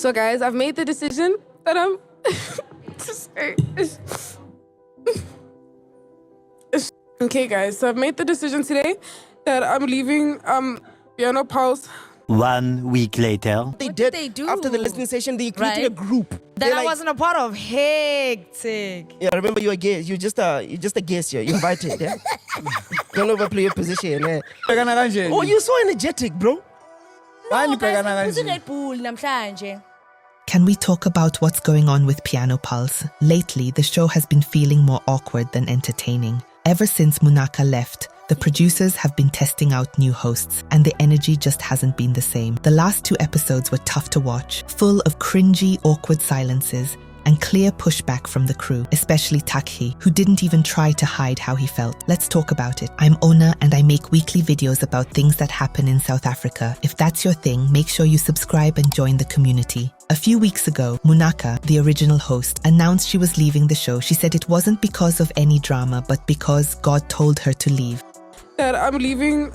So guys, I've made the decision that I'm okay guys, so I've made the decision today that I'm leaving Yano Pulse. 1 week later. What did they do? After the listening session, they created a group. That I wasn't a part of. Hectic. Yeah, remember you're a guest. You're just a guest here. You're invited. Yeah? Don't overplay your position. Yeah? Oh, you're so energetic, bro. No, guys, who's Red Bull namhlanje? Can we talk about what's going on with Piano Pulse? Lately, the show has been feeling more awkward than entertaining. Ever since Munaka left, the producers have been testing out new hosts, and the energy just hasn't been the same. The last 2 episodes were tough to watch, full of cringy, awkward silences, and clear pushback from the crew, especially Thakgi, who didn't even try to hide how he felt. Let's talk about it. I'm Ona, and I make weekly videos about things that happen in South Africa. If that's your thing, make sure you subscribe and join the community. A few weeks ago, Munaka, the original host, announced she was leaving the show. She said it wasn't because of any drama, but because God told her to leave. That I'm leaving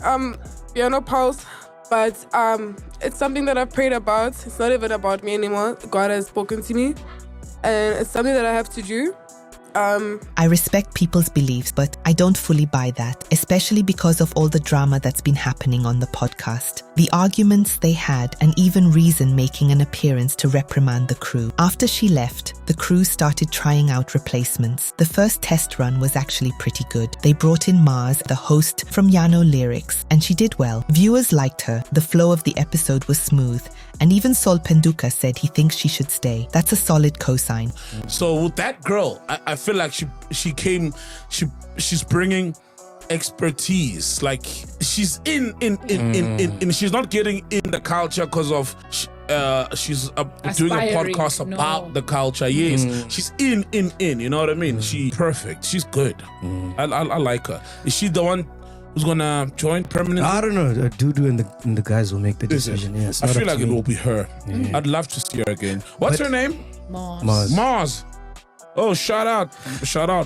Yano Pulse, but it's something that I've prayed about. It's not even about me anymore. God has spoken to me, and it's something that I have to do. I respect people's beliefs, but I don't fully buy that, especially because of all the drama that's been happening on the podcast. The arguments they had, and even Reason making an appearance to reprimand the crew. After she left, the crew started trying out replacements. The first test run was actually pretty good. They brought in Mars, the host from Yano Lyrics, and she did well. Viewers liked her, the flow of the episode was smooth, and even Sol Penduka said he thinks she should stay. That's a solid cosign. So with that girl, I feel like she's bringing expertise. Like she's in she's not getting in the culture because of she's doing a podcast about the culture. Yes, she's in you know what I mean? She's perfect, she's good. I like her. Is she the one who's gonna join permanently? I don't know. Dudu and the guys will make the decision. Yes, I feel like it will be her. I'd love to see her again. What's her name? Mars. Oh, shout out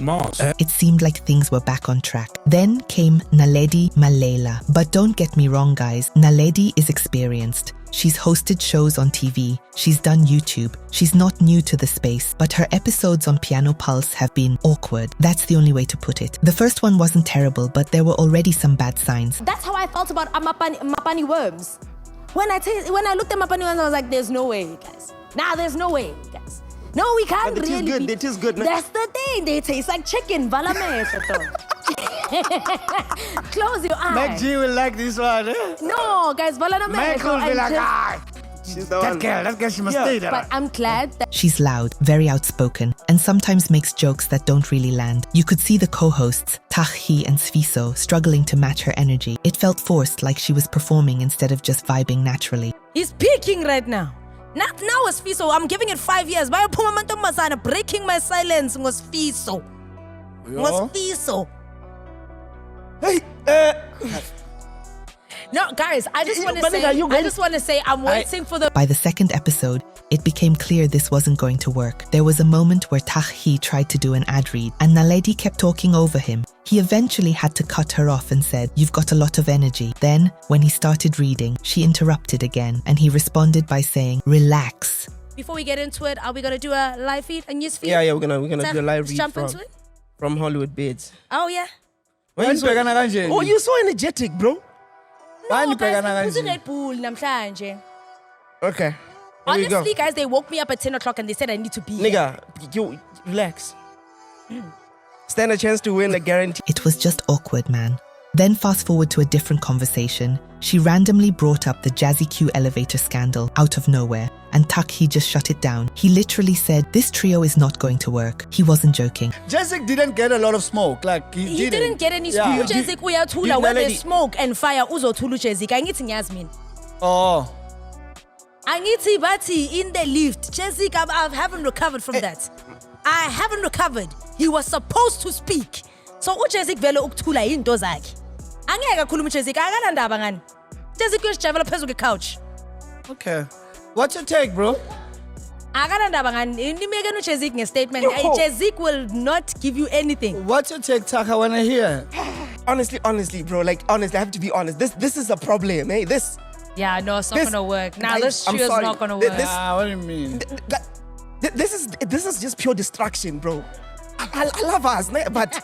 Mars. It seemed like things were back on track. Then came Naledi Mallela. But don't get me wrong, guys. Naledi is experienced. She's hosted shows on TV. She's done YouTube. She's not new to the space, but her episodes on Piano Pulse have been awkward. That's the only way to put it. The first one wasn't terrible, but there were already some bad signs. That's how I felt about Mapani worms. When I looked at Mapani worms, I was like, there's no way, guys. There's no way, guys. No, we can't but really. It is good. That's the thing. They taste like chicken. Close your eyes. Meg G will like this one. Eh? No, guys, Meg will be like, she's the one. That girl, she must stay there. But I'm glad that She's loud, very outspoken, and sometimes makes jokes that don't really land. You could see the co-hosts, Thakgi and Sfiso, struggling to match her energy. It felt forced, like she was performing instead of just vibing naturally. He's peaking right now. Not now, Sfiso. I'm giving it 5 years. Breaking my silence, Sfiso. Sfiso. Hey, No, guys, I just want to say I'm waiting for the... By the second episode, it became clear this wasn't going to work. There was a moment where Thakgi tried to do an ad read, and Naledi kept talking over him. He eventually had to cut her off and said, "You've got a lot of energy." Then, when he started reading, she interrupted again, and he responded by saying, "Relax." Before we get into it, are we going to do a live feed, a news feed? yeah, we're gonna do a live read jump into it? from Hollywood Beds. Oh, yeah. Oh, you're so energetic, bro. No, guys, who's Red Bull namhlanje? Okay. Honestly, guys, they woke me up at 10 o'clock and they said I need to be here. Nigga, you relax. Stand a chance to win a guarantee. It was just awkward, man. Then fast forward to a different conversation. She randomly brought up the Jazzy Q elevator scandal out of nowhere, and Thakgi just shut it down. He literally said, "This trio is not going to work." He wasn't joking. Jessic didn't get a lot of smoke. Like He didn't get any smoke. Jessic, uyathula where there's smoke and fire. Uzothula Jessic. Angithi Yasmin. Oh. Angithi bathi in the lift. Jessic, I haven't recovered from that. I haven't recovered. He was supposed to speak. So uJessic vele ukuthula into zakhe. Angeke akhuluma uJessic. Akanandaba ngani. Jessic uyasijabela phezulu couch. Okay. What's your take, bro? Akanandaba ngani. Nimeke uJessic ngestatement. Jessic will not give you anything. What's your take, Thakgi? I want to hear. Honestly, bro. Like, honestly, I have to be honest. This is a problem, eh? This Yeah, no, it's not This- gonna work. Nah, guys, this I'm trio is sorry. not gonna Th- work. this- What do you mean? This is just pure distraction, bro. I love us, ne? But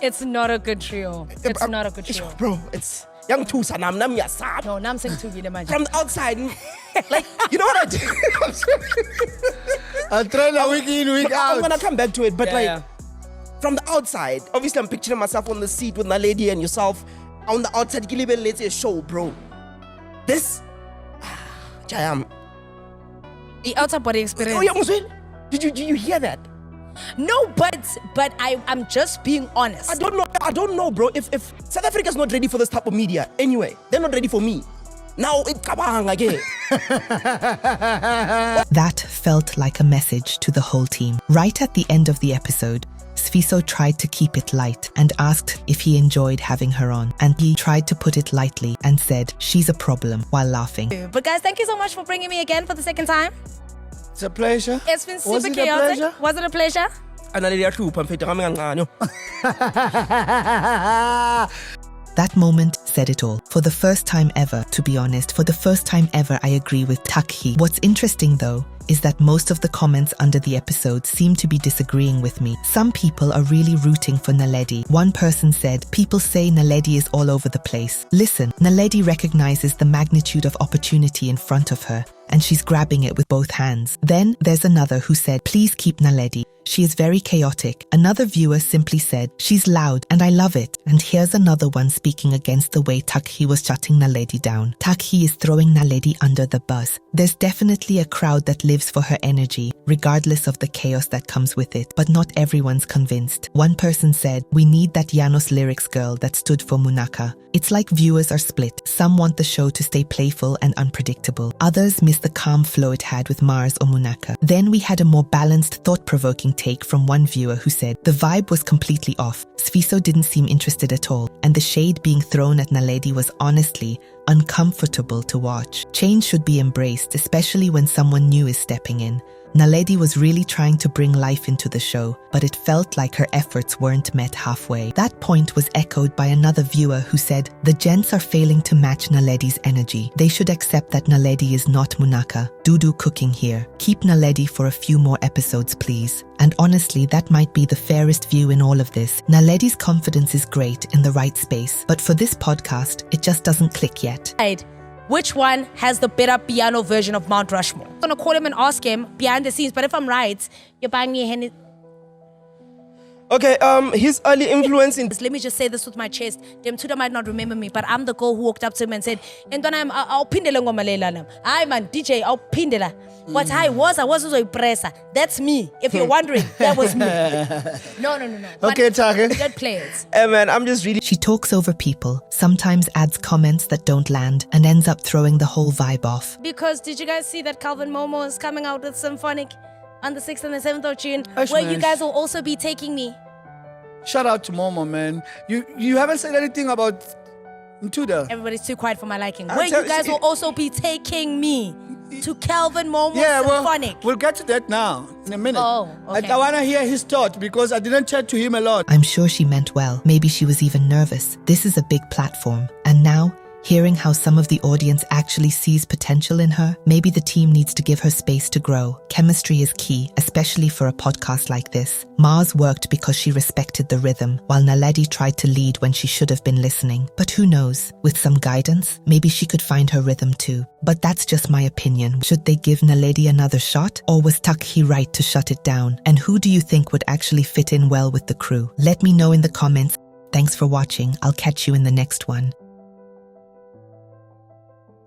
It's not a good trio. It's not a good trio. bro, it's young two sanam nam yasab. No, I'm saying to be the magic. From the outside, like you know what I do? I train a week in, week I'm out. gonna come back to it, but Yeah, like yeah. from the outside, obviously I'm picturing myself on the seat with Naledi and yourself on the outside. Let's say a show, bro. This, Jayam. The outer body Oh experience. yeah, Muswin. Did you hear that? No, but I'm just being honest. I don't know, bro. If South Africa's not ready for this type of media, anyway, they're not ready for me. Now it kabang again. That felt like a message to the whole team. Right at the end of the episode, Sfiso tried to keep it light and asked if he enjoyed having her on. And he tried to put it lightly and said, she's a problem, while laughing. But guys, thank you so much for bringing me again for the second time. It's a pleasure. It's been Was super it a chaotic. pleasure? Was it a pleasure? That moment said it all. For the first time ever, to be honest, for the first time ever, I agree with Thakgi. What's interesting though, is that most of the comments under the episode seem to be disagreeing with me. Some people are really rooting for Naledi. One person said, people say Naledi is all over the place. Listen, Naledi recognizes the magnitude of opportunity in front of her, and she's grabbing it with both hands. Then there's another who said, please keep Naledi. She is very chaotic. Another viewer simply said, she's loud and I love it. And here's another one speaking against the way Thakgi was shutting Naledi down. Thakgi is throwing Naledi under the bus. There's definitely a crowd that lives for her energy, regardless of the chaos that comes with it. But not everyone's convinced. One person said, we need that Yano's lyrics girl that stood for Munaka. It's like viewers are split. Some want the show to stay playful and unpredictable. Others miss the calm flow it had with Mars or Munaka. Then we had a more balanced, thought-provoking take from one viewer who said, the vibe was completely off. Sfiso didn't seem interested at all, and the shade being thrown at Naledi was honestly uncomfortable to watch. Change should be embraced, especially when someone new is stepping in. Naledi was really trying to bring life into the show, but it felt like her efforts weren't met halfway. That point was echoed by another viewer who said, the gents are failing to match Naledi's energy. They should accept that Naledi is not Munaka. Doo-doo cooking here. Keep Naledi for a few more episodes, please. And honestly, that might be the fairest view in all of this. Naledi's confidence is great in the right space, but for this podcast, it just doesn't click yet. Which one has the better piano version of Mount Rushmore? I'm gonna call him and ask him behind the scenes, but if I'm right, you're buying me a Henny. Okay, his early influence in Let me just say this with my chest. Them Tuda might not remember me, but I'm the girl who walked up to him and said, I'll pindela ngomalela nam. I man, DJ, I'll pindela. What I was also a presser. That's me. If you're wondering, that was me. No. Okay, Thakgi. Good players. Hey man, I'm just really She talks over people, sometimes adds comments that don't land, and ends up throwing the whole vibe off. Because did you guys see that Calvin Momo is coming out with Symphonic on the 6th and the 7th of June, Hush, where man. you guys will also be taking me? Shout out to Momo, man. You haven't said anything about Ntuda. Everybody's too quiet for my liking. I'll Where tell- you guys will also be taking me to Calvin Momo Yeah, Symphonic. we'll get to that now in a minute. Oh, okay. I want to hear his thought because I didn't chat to him a lot. I'm sure she meant well. Maybe she was even nervous. This is a big platform. And now, hearing how some of the audience actually sees potential in her, maybe the team needs to give her space to grow. Chemistry is key, especially for a podcast like this. Mars worked because she respected the rhythm, while Naledi tried to lead when she should have been listening. But who knows? With some guidance, maybe she could find her rhythm too. But that's just my opinion. Should they give Naledi another shot? Or was Thakgi right to shut it down? And who do you think would actually fit in well with the crew? Let me know in the comments. Thanks for watching. I'll catch you in the next one.